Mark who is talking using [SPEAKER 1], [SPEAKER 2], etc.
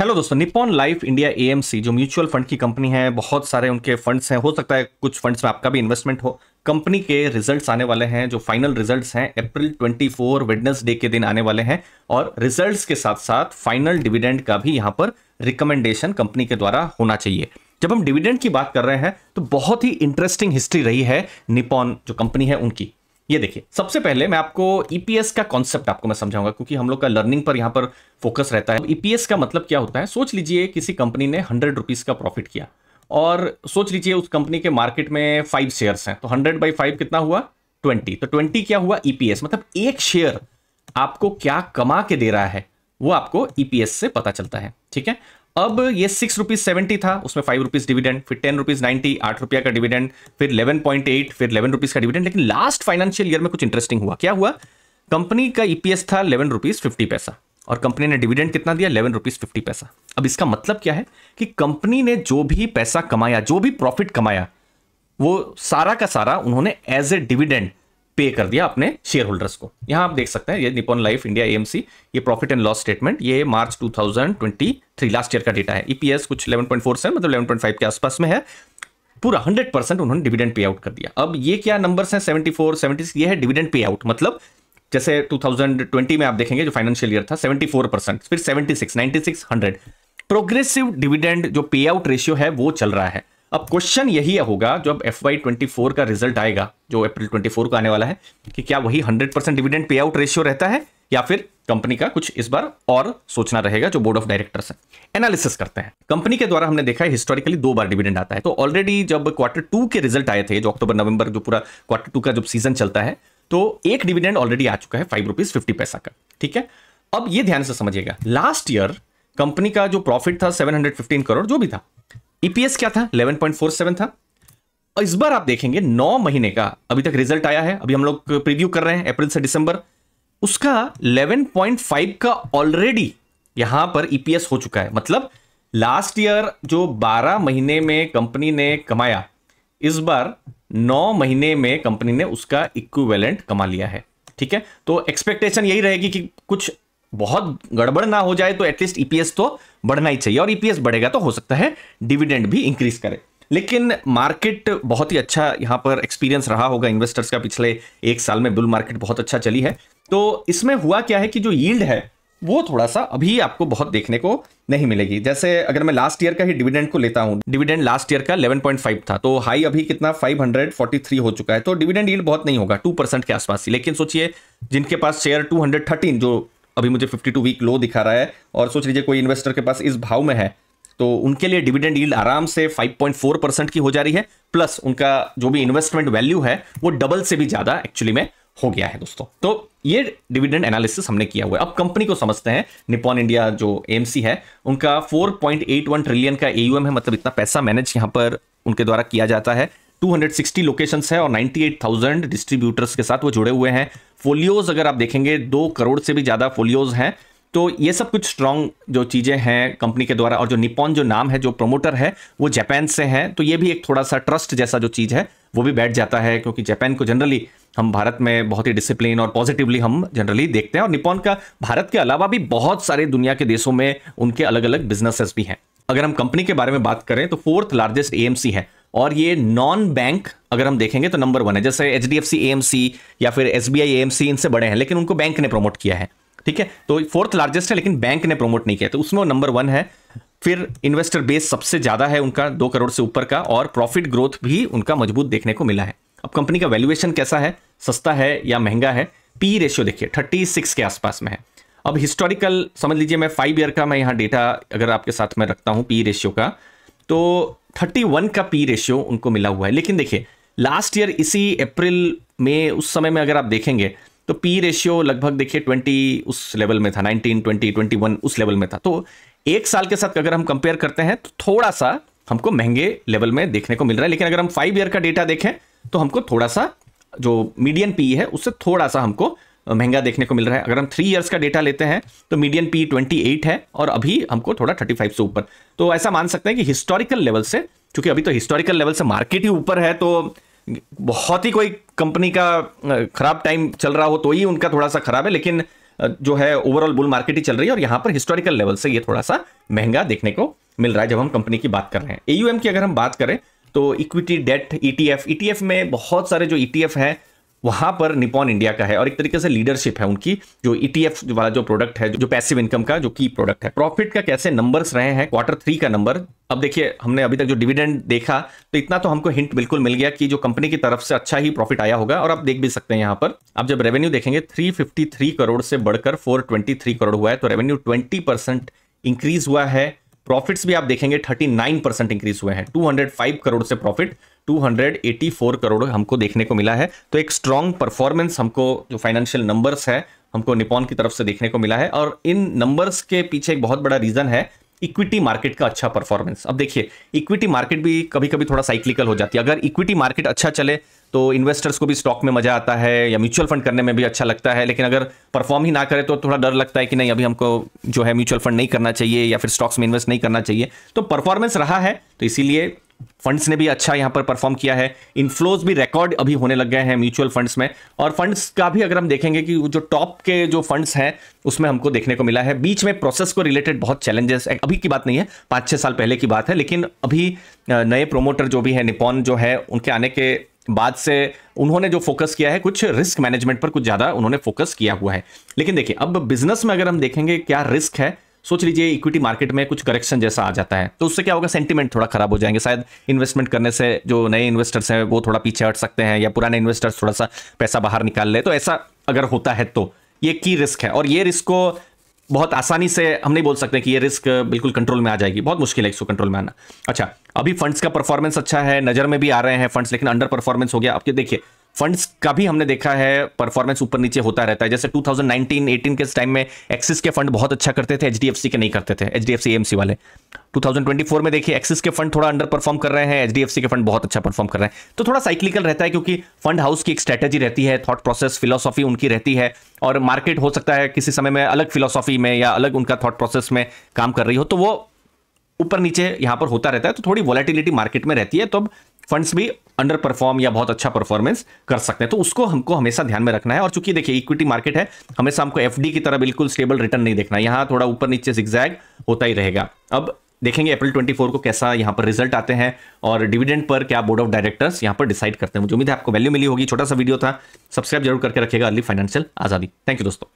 [SPEAKER 1] Hello दोस्तों, Nippon life India AMC जो mutual fund की कंपनी है, बहुत सारे उनके फंड्स हैं, हो सकता है कुछ फंड्स में आपका भी इन्वेस्टमेंट हो। कंपनी के रिजल्ट्स आने वाले हैं, जो फाइनल रिजल्ट्स हैं अप्रैल 24 वेडनेसडे के दिन आने वाले हैं, और रिजल्ट्स के साथ साथ फाइनल डिविडेंड का भी यहां पर रिकमेंडेशन कंपनी के द्वारा होना चाहिए। जब हम डिविडेंड की बात कर रहे हैं तो बहुत ही इंटरेस्टिंग हिस्ट्री रही है निप्पॉन जो कंपनी है उनकी। ये देखिए, सबसे पहले मैं आपको ईपीएस का कॉन्सेप्ट आपको मैं समझाऊंगा, क्योंकि हम लोग का लर्निंग पर यहां पर फोकस रहता है। ईपीएस का मतलब क्या होता है? सोच लीजिए किसी कंपनी ने 100 रुपीज का प्रॉफिट किया, और सोच लीजिए उस कंपनी के मार्केट में 5 शेयर्स हैं, तो 100/5 कितना हुआ? 20। तो 20 क्या हुआ? ईपीएस। मतलब एक शेयर आपको क्या कमा के दे रहा है वो आपको ईपीएस से पता चलता है। ठीक है, अब ये 6 रुपीज 70 था, उसमें 5 रुपीज डिविडेंड, फिर 10 रुपीज 90, 8 रुपया का डिविडेंड, फिर 11.8, फिर 11 रुपीज का डिविडेंड। लेकिन लास्ट फाइनेंशियल ईयर में कुछ इंटरेस्टिंग हुआ। क्या हुआ? कंपनी का ईपीएस था 11 रुपीज 50 पैसा, और कंपनी ने डिविडेंड कितना दिया? 11 रुपीज 50 पैसा। अब इसका मतलब क्या है कि कंपनी ने जो भी पैसा कमाया, जो भी प्रॉफिट कमाया, वो सारा का सारा उन्होंने एज ए डिविडेंड पे कर दिया अपने शेयर होल्डर्स को। यहां आप देख सकते हैं, ये निप्पॉन लाइफ इंडिया एएमसी, ये प्रॉफिट एंड लॉस स्टेटमेंट, ये मार्च 2023 लास्ट ईयर का डेटा है। ईपीएस कुछ 11.47 मतलब 11.5 के आसपास में है। पूरा 100% उन्होंने डिविडेंड पे आउट कर दिया। अब ये क्या नंबर्स हैं? 74, 76, ये है डिविडेंड पे आउट। मतलब जैसे 2020 में आप देखेंगे जो फाइनेंशियल ईयर था 74%, फिर 76, 96, 100 प्रोग्रेसिव डिविडेंड जो पे आउट रेशियो है वो चल रहा है। अब क्वेश्चन यही होगा जब FY24 का रिजल्ट आएगा, जो अप्रैल 24 को आने वाला है, कि क्या वही 100% डिविडेंड पे आउट रेशियो रहता है, या फिर कंपनी का कुछ इस बार और सोचना रहेगा। जो बोर्ड ऑफ डायरेक्टर्स है एनालिसिस करते हैं कंपनी के द्वारा, हमने देखा है हिस्टोरिकली 2 बार डिविडेंड आता है। तो ऑलरेडी जब Q2 के रिजल्ट आए थे, जो अक्टूबर नवंबर जो पूरा Q2 का जब सीजन चलता है, तो एक डिविडेंड ऑलरेडी आ चुका है 5 रुपीज 50 पैसा का। ठीक है, अब ये ध्यान से समझिएगा, लास्ट ईयर कंपनी का जो प्रॉफिट था 715 करोड़ जो भी था, ईपीएस क्या था? 11.47 था। और इस बार आप देखेंगे 9 महीने का अभी तक रिजल्ट आया है, अभी हम लोग प्रीव्यू कर रहे हैं अप्रैल से दिसंबर, उसका 11.5 का ऑलरेडी यहां पर ईपीएस हो चुका है। मतलब लास्ट ईयर जो 12 महीने में कंपनी ने कमाया, इस बार 9 महीने में कंपनी ने उसका इक्विवेलेंट कमा लिया है। ठीक है, तो एक्सपेक्टेशन यही रहेगी कि कुछ बहुत गड़बड़ ना हो जाए, तो एटलीस्ट ईपीएस तो बढ़ना ही चाहिए, और ईपीएस बढ़ेगा तो हो सकता है डिविडेंड भी इंक्रीज करे। लेकिन मार्केट बहुत ही अच्छा यहां पर एक्सपीरियंस रहा होगा इन्वेस्टर्स का, पिछले 1 साल में बुल मार्केट बहुत अच्छा चली है। तो इसमें हुआ क्या है कि जो यील्ड है वो थोड़ा सा अभी आपको बहुत देखने को नहीं मिलेगी। जैसे अगर मैं लास्ट ईयर का ही डिविडेंड को लेता हूं, डिविडेंड लास्ट ईयर का 11.5 था, तो हाई अभी कितना 543 हो चुका है, तो डिविडेंड यील्ड बहुत नहीं होगा, 2% के आसपास ही। लेकिन सोचिए जिनके पास शेयर 213, जो अभी मुझे 52 वीक लो दिखा रहा है, और सोच लीजिए कोई इन्वेस्टर के पास इस भाव में है, तो उनके लिए डिविडेंड यील्ड आराम से 5.4% की हो जा रही है, प्लस उनका जो भी इन्वेस्टमेंट वैल्यू है वो डबल से भी ज्यादा एक्चुअली में हो गया है दोस्तों। तो ये डिविडेंड एनालिसिस हमने किया हुआ है। अब कंपनी को समझते हैं। निप्पॉन इंडिया जो एएमसी है, उनका 4.81 ट्रिलियन का एयूएम है, मतलब इतना पैसा मैनेज यहां पर उनके द्वारा किया जाता है। 260 लोकेशंस है और 98,000 डिस्ट्रीब्यूटर्स के साथ वो जुड़े हुए हैं। फोलियोज अगर आप देखेंगे 2 करोड़ से भी ज्यादा फोलियोज हैं। तो ये सब कुछ स्ट्रांग जो चीजें हैं कंपनी के द्वारा, और जो निप्पॉन जो नाम है, जो प्रमोटर है वो जापान से है, तो ये भी एक थोड़ा सा ट्रस्ट जैसा जो चीज है वो भी बैठ जाता है, क्योंकि जापान को जनरली हम भारत में बहुत ही डिसिप्लिन और पॉजिटिवली हम जनरली देखते हैं। और निप्पॉन का भारत के अलावा भी बहुत सारे दुनिया के देशों में उनके अलग अलग बिजनेसेस भी हैं। अगर हम कंपनी के बारे में बात करें तो 4th लार्जेस्ट एएमसी है, और ये नॉन बैंक अगर हम देखेंगे तो नंबर 1 है। जैसे एचडीएफसी एएमसी या फिर एसबीआई एएमसी इनसे बड़े हैं, लेकिन उनको बैंक ने प्रमोट किया है। ठीक है, तो 4th लार्जेस्ट है, लेकिन बैंक ने प्रमोट नहीं किया, तो उसमें वो नंबर 1 है। फिर इन्वेस्टर बेस सबसे ज्यादा है उनका, 2 करोड़ से ऊपर का, और प्रॉफिट ग्रोथ भी उनका मजबूत देखने को मिला है। अब कंपनी का वैल्यूएशन कैसा है? सस्ता है या महंगा है? पी रेशियो देखिए 36 के आसपास में है। अब हिस्टोरिकल समझ लीजिए, मैं 5 ईयर का मैं यहाँ डेटा अगर आपके साथ में रखता हूँ पी रेशियो का, तो 31 का पी रेशियो उनको मिला हुआ है। लेकिन देखिए लास्ट ईयर इसी अप्रैल में, उस समय में अगर आप देखेंगे तो पी रेशियो लगभग देखिए 20 उस लेवल में था, 19, 20, 21 उस लेवल में था। तो 1 साल के साथ अगर हम कंपेयर करते हैं तो थोड़ा सा हमको महंगे लेवल में देखने को मिल रहा है। लेकिन अगर हम 5 ईयर का डेटा देखें तो हमको थोड़ा सा जो मीडियन पी है उससे थोड़ा सा हमको महंगा देखने को मिल रहा है। अगर हम 3 इयर्स का डेटा लेते हैं तो मीडियन पी 28 है, और अभी हमको थोड़ा 35 से ऊपर। तो ऐसा मान सकते हैं कि हिस्टोरिकल लेवल से, क्योंकि अभी तो हिस्टोरिकल लेवल से मार्केट ही ऊपर है, तो बहुत ही कोई कंपनी का खराब टाइम चल रहा हो तो ही उनका थोड़ा सा खराब है, लेकिन जो है ओवरऑल बुल मार्केट ही चल रही है और यहाँ पर हिस्टोरिकल लेवल से ये थोड़ा सा महंगा देखने को मिल रहा है जब हम कंपनी की बात कर रहे हैं। एयूएम की अगर हम बात करें तो इक्विटी, डेट, ईटीएफ में बहुत सारे जो ईटीएफ है वहां पर निपॉन इंडिया का है और एक तरीके से लीडरशिप है उनकी। जो ईटीएफ वाला जो प्रोडक्ट है, जो पैसिव इनकम का जो की प्रोडक्ट है। प्रॉफिट का कैसे नंबर्स रहे हैं, Q3 का नंबर, अब देखिए हमने अभी तक जो डिविडेंड देखा तो इतना तो हमको हिंट बिल्कुल मिल गया कि जो कंपनी की तरफ से अच्छा ही प्रॉफिट आया होगा। और आप देख भी सकते हैं यहाँ पर, आप जब रेवेन्यू देखेंगे 353 करोड़ से बढ़कर 423 करोड़ हुआ है, तो रेवेन्यू 20% इंक्रीज हुआ है। प्रॉफिट्स भी आप देखेंगे 39% इंक्रीज हुए हैं। 205 करोड़ से प्रॉफिट 284 करोड़ हमको देखने को मिला है। तो एक स्ट्रॉन्ग परफॉर्मेंस हमको जो फाइनेंशियल नंबर्स है हमको निपॉन की तरफ से देखने को मिला है। और इन नंबर्स के पीछे एक बहुत बड़ा रीजन है इक्विटी मार्केट का अच्छा परफॉर्मेंस। अब देखिए इक्विटी मार्केट भी कभी कभी थोड़ा साइक्लिकल हो जाती है। अगर इक्विटी मार्केट अच्छा चले तो इन्वेस्टर्स को भी स्टॉक में मजा आता है या म्यूचुअल फंड करने में भी अच्छा लगता है, लेकिन अगर परफॉर्म ही ना करे तो थोड़ा डर लगता है कि नहीं अभी हमको जो है म्यूचुअल फंड नहीं करना चाहिए या फिर स्टॉक्स में इन्वेस्ट नहीं करना चाहिए। तो परफॉर्मेंस रहा है तो इसीलिए फंड्स ने भी अच्छा यहां पर परफॉर्म किया है। इनफ्लोज भी रिकॉर्ड अभी होने लग गए हैं म्यूचुअल फंड्स में। और फंड्स का भी अगर हम देखेंगे कि जो टॉप के जो फंड्स हैं उसमें हमको देखने को मिला है। बीच में प्रोसेस को रिलेटेड बहुत चैलेंजेस, अभी की बात नहीं है, 5-6 साल पहले की बात है, लेकिन अभी नए प्रोमोटर जो भी है निपॉन जो है उनके आने के बाद से उन्होंने जो फोकस किया है कुछ रिस्क मैनेजमेंट पर कुछ ज्यादा उन्होंने फोकस किया हुआ है। लेकिन देखिए अब बिजनेस में अगर हम देखेंगे क्या रिस्क है, सोच लीजिए इक्विटी मार्केट में कुछ करेक्शन जैसा आ जाता है तो उससे क्या होगा, सेंटीमेंट थोड़ा खराब हो जाएंगे। शायद इन्वेस्टमेंट करने से जो नए इन्वेस्टर्स हैं वो थोड़ा पीछे हट सकते हैं या पुराने इन्वेस्टर्स थोड़ा सा पैसा बाहर निकाल ले। तो ऐसा अगर होता है तो ये की रिस्क है और ये रिस्क को बहुत आसानी से हम नहीं बोल सकते कि ये रिस्क बिल्कुल कंट्रोल में आ जाएगी, बहुत मुश्किल है इसको कंट्रोल में आना। अच्छा अभी फंड्स का परफॉर्मेंस अच्छा है, नजर में भी आ रहे हैं फंड्स, लेकिन अंडर परफॉर्मेंस हो गया। अब देखिए फंड्स का भी हमने देखा है परफॉर्मेंस ऊपर नीचे होता रहता है। जैसे 2019-18 के टाइम में एक्सिस के फंड बहुत अच्छा करते थे, एचडीएफसी के नहीं करते थे, एचडीएफसी एएमसी वाले। 2024 में देखिए एक्सिस के फंड थोड़ा अंडर परफॉर्म कर रहे हैं, एचडीएफसी के फंड बहुत अच्छा परफॉर्म कर रहे हैं। तो थोड़ा साइक्लिकल रहता है क्योंकि फंड हाउस की एक स्ट्रेटेजी रहती है, थॉट प्रोसेस, फिलोसॉफी उनकी रहती है और मार्केट हो सकता है किसी समय में अलग फिलोसॉफी में या अलग उनका थॉट प्रोसेस में काम कर रही हो, तो वो ऊपर नीचे यहां पर होता रहता है। तो थोड़ी वॉलेटिलिटी मार्केट में रहती है, तो अब फंड्स भी अंडर परफॉर्म या बहुत अच्छा परफॉर्मेंस कर सकते हैं, तो उसको हमको हमेशा ध्यान में रखना है। और चूंकि देखिए इक्विटी मार्केट है, हमेशा हमको एफडी की तरह बिल्कुल स्टेबल रिटर्न नहीं देखना है, यहां थोड़ा ऊपर नीचे जिगजैग होता ही रहेगा। अब देखेंगे अप्रैल 24 को कैसा यहां पर रिजल्ट आते हैं और डिविडेंड पर क्या बोर्ड ऑफ डायरेक्टर्स यहां पर डिसाइड करते हैं। मुझे उम्मीद है आपको वैल्यू मिली होगी। छोटा सा वीडियो था, सब्सक्राइब जरूर करके रखिएगा अर्ली फाइनेंशियल आजादी। थैंक यू दोस्तों।